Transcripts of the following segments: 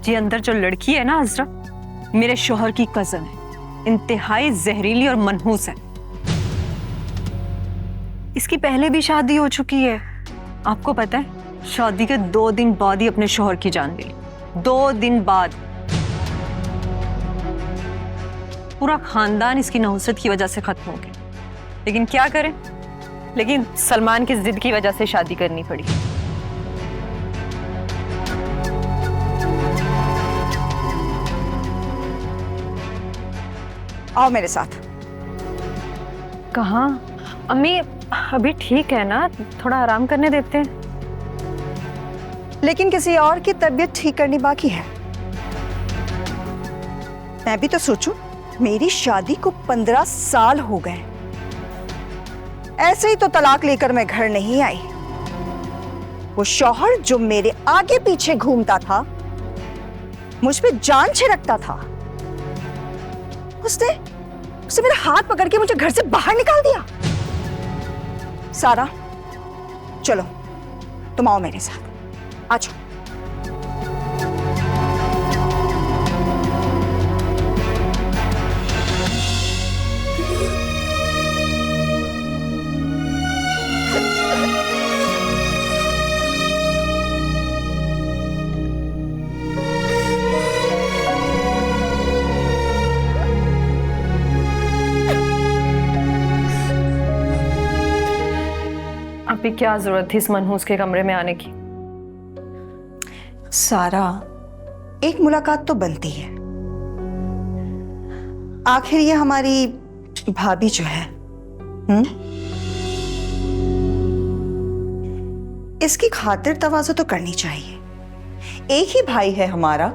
ये अंदर जो लड़की है ना अज़रा, मेरे शौहर की कजन है, इंतहाई जहरीली और मनहूस है। इसकी पहले भी शादी हो चुकी है। आपको पता है, शादी के 2 दिन बाद ही अपने शौहर की जान ली। 2 दिन बाद। पूरा खानदान इसकी नहुसत की वजह से खत्म हो गया। लेकिन क्या करें, लेकिन सलमान की जिद की वजह से शादी करनी पड़ी। आओ मेरे साथ। कहाँ? अम्मी अभी ठीक है ना, थोड़ा आराम करने देते हैं। लेकिन किसी और की तबीयत ठीक करनी बाकी है। मैं भी तो सोचूं, मेरी शादी को 15 साल हो गए, ऐसे ही तो तलाक लेकर मैं घर नहीं आई। वो शौहर जो मेरे आगे पीछे घूमता था, मुझ पे जान छिड़कता था, उसने मेरा हाथ पकड़ के मुझे घर से बाहर निकाल दिया। सारा, चलो तुम आओ मेरे साथ, आ जाओ। अभी क्या जरूरत थी इस मनहूस के कमरे में आने की? सारा, एक मुलाकात तो बनती है। आखिर ये हमारी भाभी जो है, इसकी खातिर तवाज़ो तो करनी चाहिए। एक ही भाई है हमारा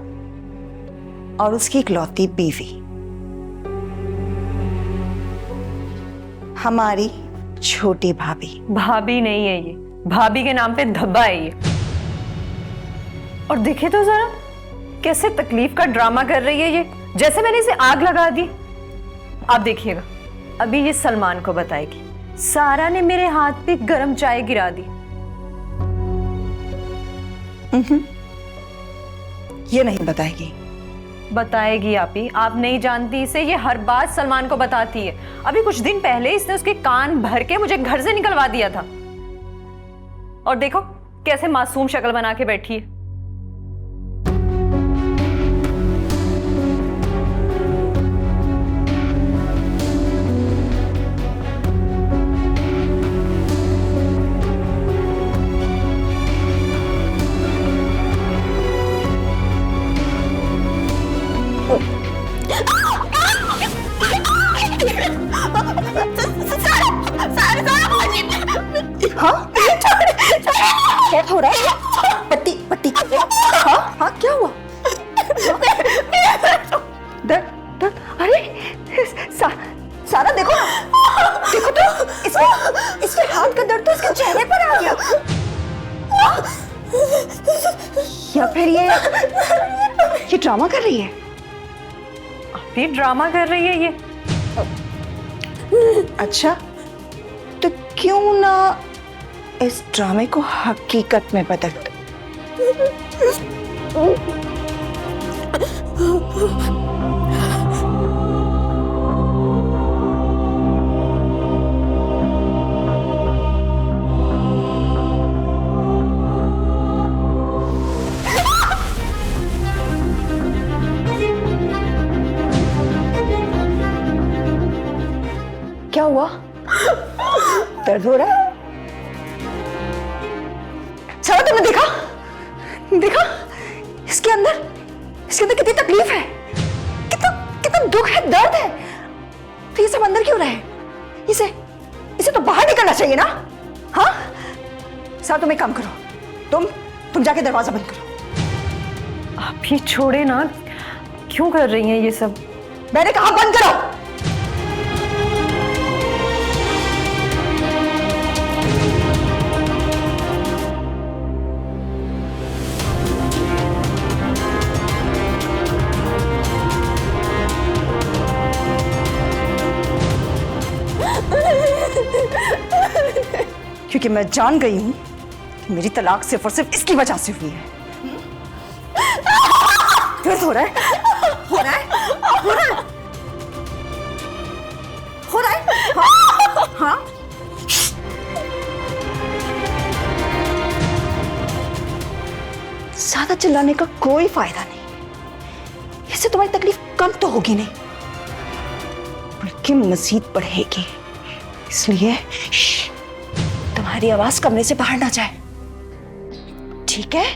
और उसकी इकलौती बीवी, हमारी छोटी भाभी। भाभी नहीं है ये, भाभी के नाम पे धब्बा है ये। और देखे तो जरा कैसे तकलीफ का ड्रामा कर रही है ये, जैसे मैंने इसे आग लगा दी। आप देखिएगा, अभी ये सलमान को बताएगी सारा ने मेरे हाथ पे गरम चाय गिरा दी। ये नहीं बताएगी। बताएगी आप नहीं जानती इसे, ये हर बात सलमान को बताती है। अभी कुछ दिन पहले इसने उसके कान भर के मुझे घर से निकलवा दिया था। और देखो कैसे मासूम शक्ल बना के बैठी है। हाँ? क्या हो रहा है? पट्टी पट्टी। हाँ हाँ, क्या हुआ? दर्द दर्द? अरे सारा देखो ना, देखो तो इसके हाथ का दर्द तो इसके चेहरे पर आ गया। या फिर ये ड्रामा कर रही है? ये ड्रामा कर रही है ये। अच्छा, तो क्यों ना इस ड्रामे को हकीकत में बदल दो। क्या हुआ? दर्द हो रहा है? सारा, तुमने देखा इसके अंदर कितनी तकलीफ है, कितना दुख है, दर्द है। तो ये सब अंदर क्यों रहे? इसे तो बाहर निकलना चाहिए ना। हाँ सारा, तुम एक काम करो, तुम जाके दरवाजा बंद करो। आप ही छोड़े ना, क्यों कर रही हैं ये सब? मैंने कहा बंद करो। क्योंकि मैं जान गई हूं कि मेरी तलाक सिर्फ और सिर्फ इसकी वजह से हुई है। दर्द हो रहा है? हो रहा है? हो रहा है? हो रहा है? हाँ? हाँ? ज्यादा चिल्लाने का कोई फायदा नहीं, इससे तुम्हारी तकलीफ कम तो होगी नहीं, बल्कि मजीद बढ़ेगी। इसलिए तुम्हारी आवाज कमरे से बाहर ना जाए, ठीक है?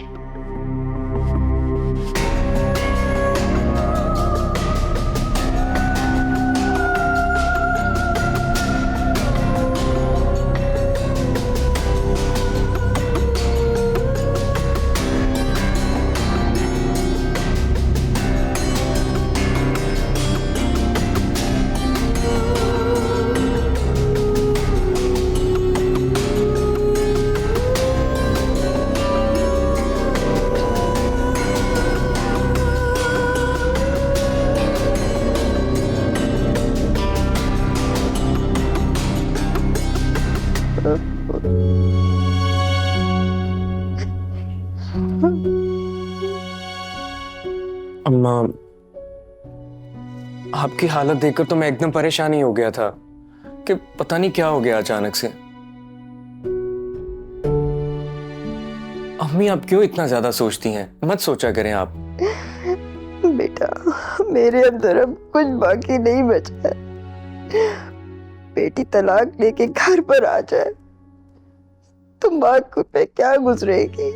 अम्मा, आपकी हालत देखकर तो मैं एकदम परेशान ही हो गया था कि पता नहीं क्या हो गया अचानक से। अम्मी, आप क्यों इतना ज्यादा सोचती हैं? मत सोचा करें आप। बेटा, मेरे अंदर अब कुछ बाकी नहीं बचा है। बेटी तलाक लेके घर पर आ जाए तो माँ को पे क्या गुजरेगी।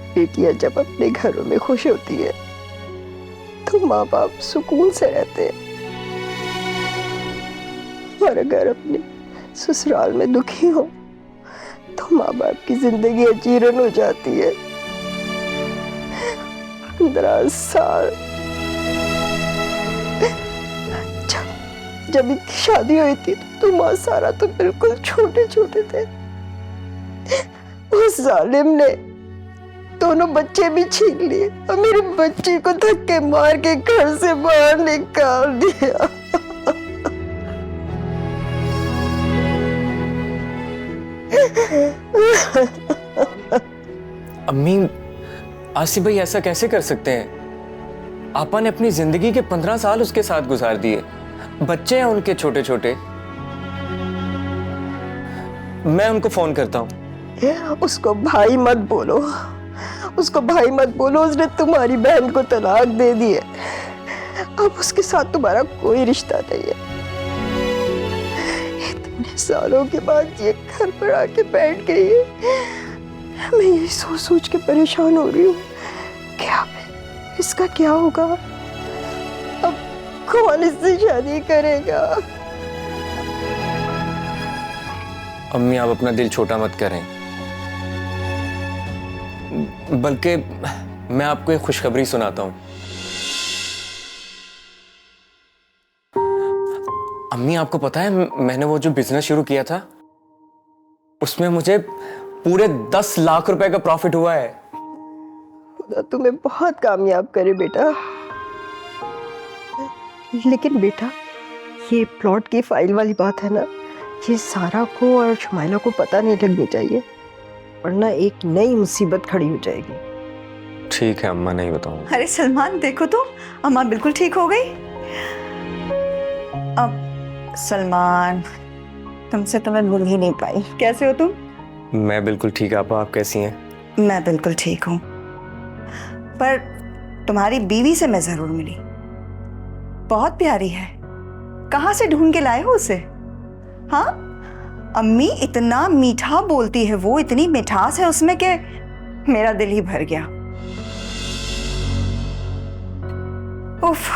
बेटियां जब अपने घरों में खुश होती है तो माँ बाप सुकून से रहते हैं, और अगर अपने ससुराल में दुखी हो तो माँ बाप की जिंदगी अजीरन हो जाती है। 15 साल जब इनकी शादी हुई थी तो माँ सारा तो बिल्कुल छोटे छोटे थे। उस जालिम ने दोनों बच्चे भी छीन लिए और मेरे बच्चे को धक्के मार के घर से बाहर निकाल दिया। अम्मी, आसिफ भाई ऐसा कैसे कर सकते हैं? आपा ने अपनी जिंदगी के 15 साल उसके साथ गुजार दिए, बच्चे हैं उनके छोटे छोटे। मैं उनको फोन करता हूँ। उसको भाई मत बोलो, उसको भाई मत बोलो। उसने तुम्हारी बहन को तलाक दे दी है, अब उसके साथ तुम्हारा कोई रिश्ता नहीं है। इतने सालों के बाद ये घर पर आके बैठ गई है। मैं यही सोच सोच के परेशान हो रही हूँ, क्या इसका क्या होगा? अब कौन इससे शादी करेगा? अम्मी, आप अपना दिल छोटा मत करें, बल्कि मैं आपको एक खुशखबरी सुनाता हूं। अम्मी, आपको पता है मैंने वो जो बिजनेस शुरू किया था उसमें मुझे पूरे 10 लाख रुपए का प्रॉफिट हुआ है। खुदा तुम्हें बहुत कामयाब करे बेटा। लेकिन बेटा, ये प्लॉट की फाइल वाली बात है ना, ये सारा को और शुमाइला को पता नहीं लगनी चाहिए, वरना एक नई मुसीबत खड़ी हो जाएगी। ठीक है अम्मा, नहीं बताऊंगा। अरे सलमान, देखो तो अम्मा बिल्कुल ठीक हो गई। अब सलमान, तुमसे तो मैं भूल ही नहीं पाई। कैसे हो तुम? मैं बिल्कुल ठीक। आप कैसी हैं? मैं बिल्कुल ठीक हूँ, पर तुम्हारी बीवी से मैं जरूर मिली। बहुत प्यारी है। कहाँ से ढूंढ के लाए हो उसे? हाँ, अम्मी इतना मीठा बोलती है, वो इतनी मिठास है उसमें कि मेरा दिल ही भर गया। उफ,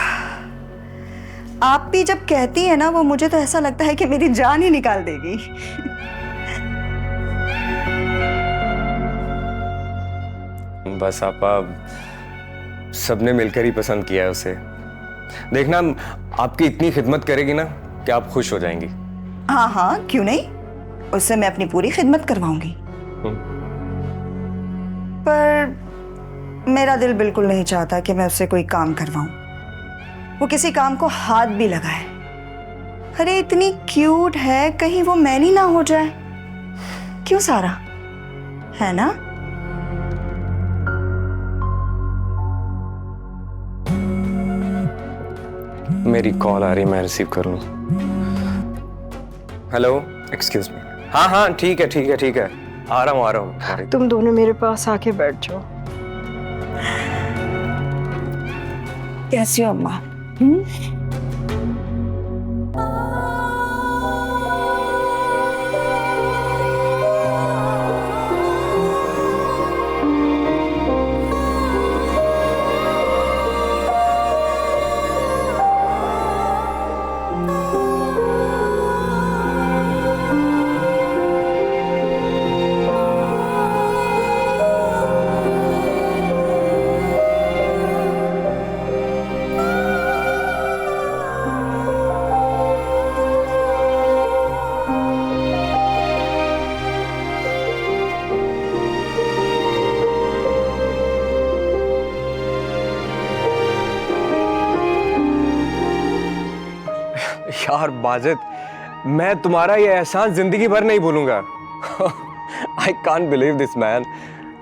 आप भी जब कहती है ना वो, मुझे तो ऐसा लगता है कि मेरी जान ही निकाल देगी। बस आपा, सबने मिलकर ही पसंद किया है उसे। देखना, आपकी इतनी खिदमत करेगी ना कि आप खुश हो जाएंगी। हाँ हाँ, क्यों नहीं, उससे मैं अपनी पूरी खिदमत करवाऊंगी। पर मेरा दिल बिल्कुल नहीं चाहता कि मैं उससे कोई काम करवाऊं, वो किसी काम को हाथ भी लगाए। अरे इतनी क्यूट है, कहीं वो मैनी ना हो जाए। क्यों सारा, है ना? मेरी कॉल आ रही, मैं रिसीव कर लूं। Hello, excuse me. हाँ हाँ, ठीक है ठीक है ठीक है, आ रहा हूँ। तुम दोनों मेरे पास आके बैठ जाओ। कैसी हो अम्मा? यार बाजिद, मैं तुम्हारा ये एहसान जिंदगी भर नहीं भूलूंगा। I can't believe this man,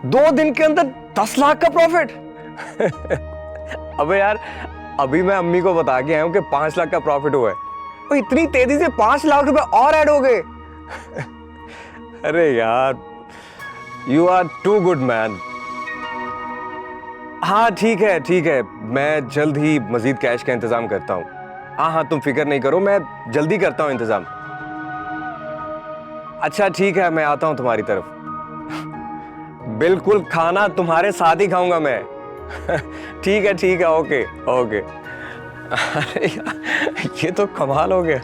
2 दिन के अंदर 10 लाख का प्रॉफिट। अबे यार, अभी मैं अम्मी को बता के आया हूं कि 5 लाख का प्रॉफिट हुआ है, तो इतनी तेजी से 5 लाख रुपए और ऐड हो गए। अरे यार, you are too good man. हाँ ठीक है, मैं जल्द ही मजीद कैश का इंतजाम करता हूँ। हाँ, तुम फिक्र नहीं करो, मैं जल्दी करता हूँ इंतजाम। अच्छा ठीक है, मैं आता हूँ तुम्हारी तरफ। बिल्कुल, खाना तुम्हारे साथ ही खाऊंगा मैं। ठीक है, ओके। अरे यार, ये तो कमाल हो गया।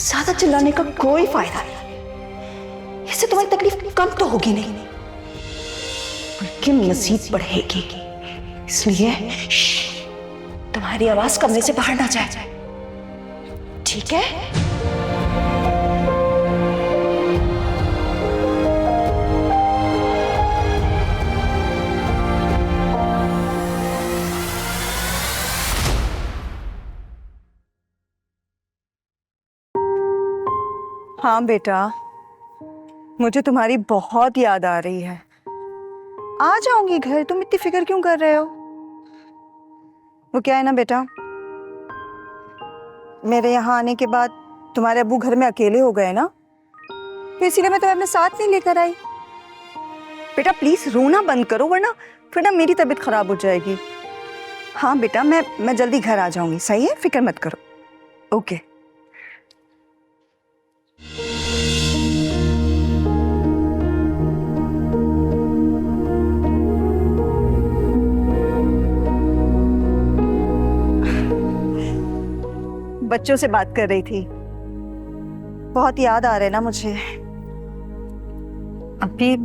ज्यादा चिल्लाने का कोई फायदा नहीं, इससे तुम्हारी तकलीफ कम तो होगी नहीं, बल्कि मजीद बढ़ेगी। इसलिए तुम्हारी आवाज कमरे से बाहर ना जाए, ठीक है? हाँ बेटा, मुझे तुम्हारी बहुत याद आ रही है। आ जाऊंगी घर, तुम इतनी फिक्र क्यों कर रहे हो? वो क्या है ना बेटा, मेरे यहाँ आने के बाद तुम्हारे अब्बू घर में अकेले हो गए ना, तो इसीलिए मैं तुम्हें अपने साथ नहीं लेकर आई। बेटा प्लीज रोना बंद करो, वरना फिर ना मेरी तबीयत खराब हो जाएगी। हाँ बेटा, मैं जल्दी घर आ जाऊंगी, सही है? फिक्र मत करो। ओके। बच्चों से बात कर रही थी, बहुत याद आ रहे ना मुझे। अभी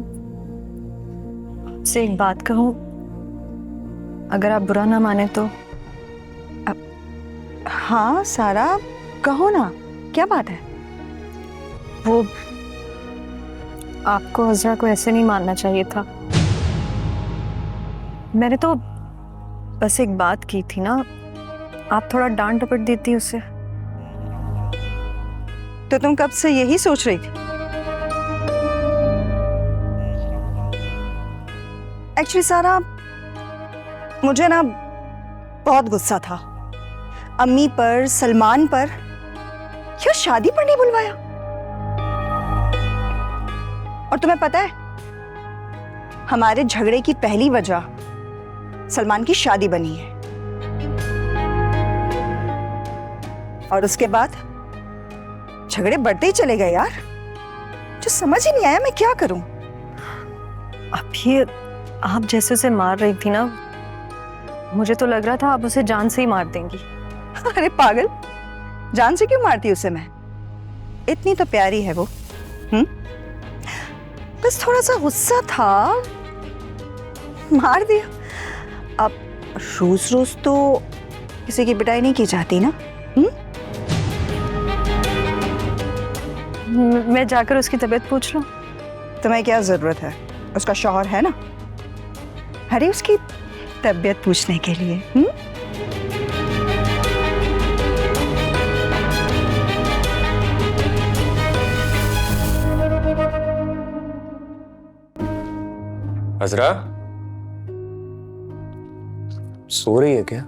से एक बात कहूं, अगर आप बुरा ना माने तो। हाँ सारा, कहो ना, क्या बात है? वो आपको अज़रा को ऐसे नहीं मानना चाहिए था। मैंने तो बस एक बात की थी ना, आप थोड़ा डांट डपट देती उसे। तो तुम कब से यही सोच रही थी? एक्चुअली सारा, मुझे ना बहुत गुस्सा था अम्मी पर, सलमान पर। क्यों शादी पर नहीं बुलवाया? और तुम्हें पता है, हमारे झगड़े की पहली वजह सलमान की शादी बनी है, और उसके बाद झगड़े बढ़ते ही चले गए यार। जो समझ ही नहीं आया मैं क्या करूं। अभी आप जैसे उसे मार रही थी ना, मुझे तो लग रहा था आप उसे जान से ही मार देंगी। अरे पागल, जान से क्यों मारती उसे मैं? इतनी तो प्यारी है वो। बस थोड़ा सा गुस्सा था, मार दिया? अब रोज रोज तो किसी की पिटाई नहीं की जाती ना। मैं जाकर उसकी तबीयत पूछ लूं। तुम्हें क्या जरूरत है? उसका शौहर है ना। अरे उसकी तबीयत पूछने के लिए। अजरा सो रही है क्या?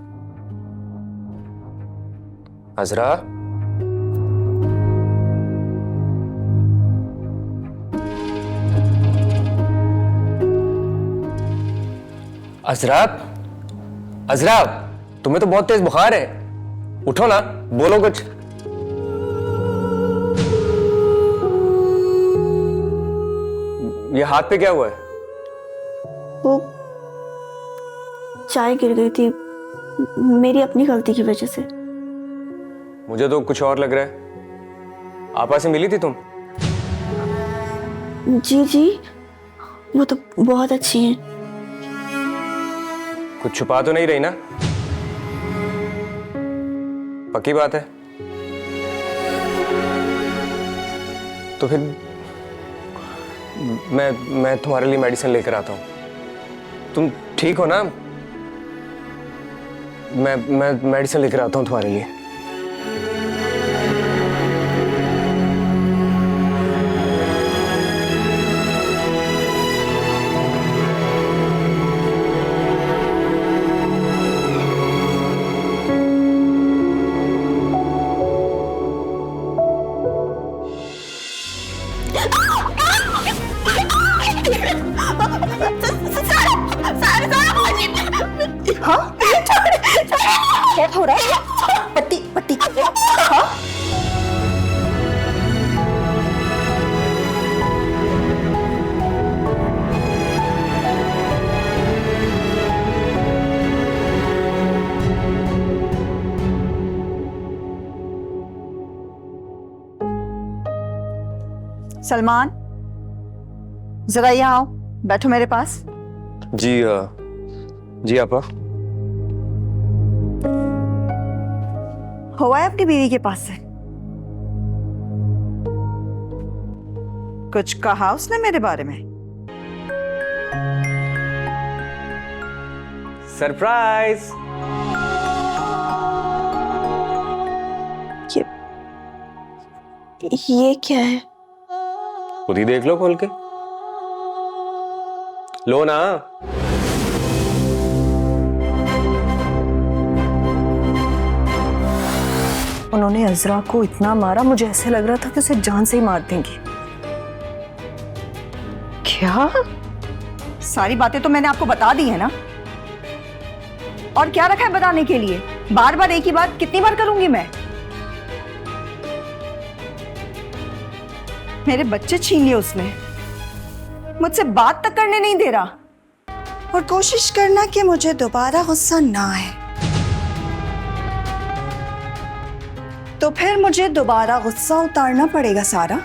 अजरा अजरा अजरा, तुम्हें तो बहुत तेज बुखार है, उठो ना, बोलो कुछ। ये हाथ पे क्या हुआ है? वो चाय गिर गई थी, मेरी अपनी गलती की वजह से। मुझे तो कुछ और लग रहा है। आपा से मिली थी तुम? जी जी, वो तो बहुत अच्छी हैं। कुछ छुपा तो नहीं रही ना? पक्की बात है? तो फिर मैं तुम्हारे लिए मेडिसिन लेकर आता हूं। तुम ठीक हो ना? मैं मेडिसिन लेकर आता हूं तुम्हारे लिए। हाँ? क्या हो रहा है? पट्टी पट्टी। हाँ? सलमान, जरा यहाँ आओ, बैठो मेरे पास। जी जी आपा। हुआ है अपनी बीवी के पास से? कुछ कहा उसने मेरे बारे में? सरप्राइज। ये क्या है? खुद ही देख लो खोल के। लो ना। उन्होंने अजरा को इतना मारा, मुझे ऐसे लग रहा था कि उसे जान से ही मार देंगी। क्या? सारी बातें तो मैंने आपको बता दी है ना। और क्या रखा है बताने के लिए? बार बार एक ही बात कितनी बार करूंगी मैं? मेरे बच्चे छीन लिए उसने, मुझसे बात तक करने नहीं दे रहा, और कोशिश करना कि मुझे दोबारा गुस्सा ना आए। तो फिर मुझे दोबारा गुस्सा उतारना पड़ेगा सारा।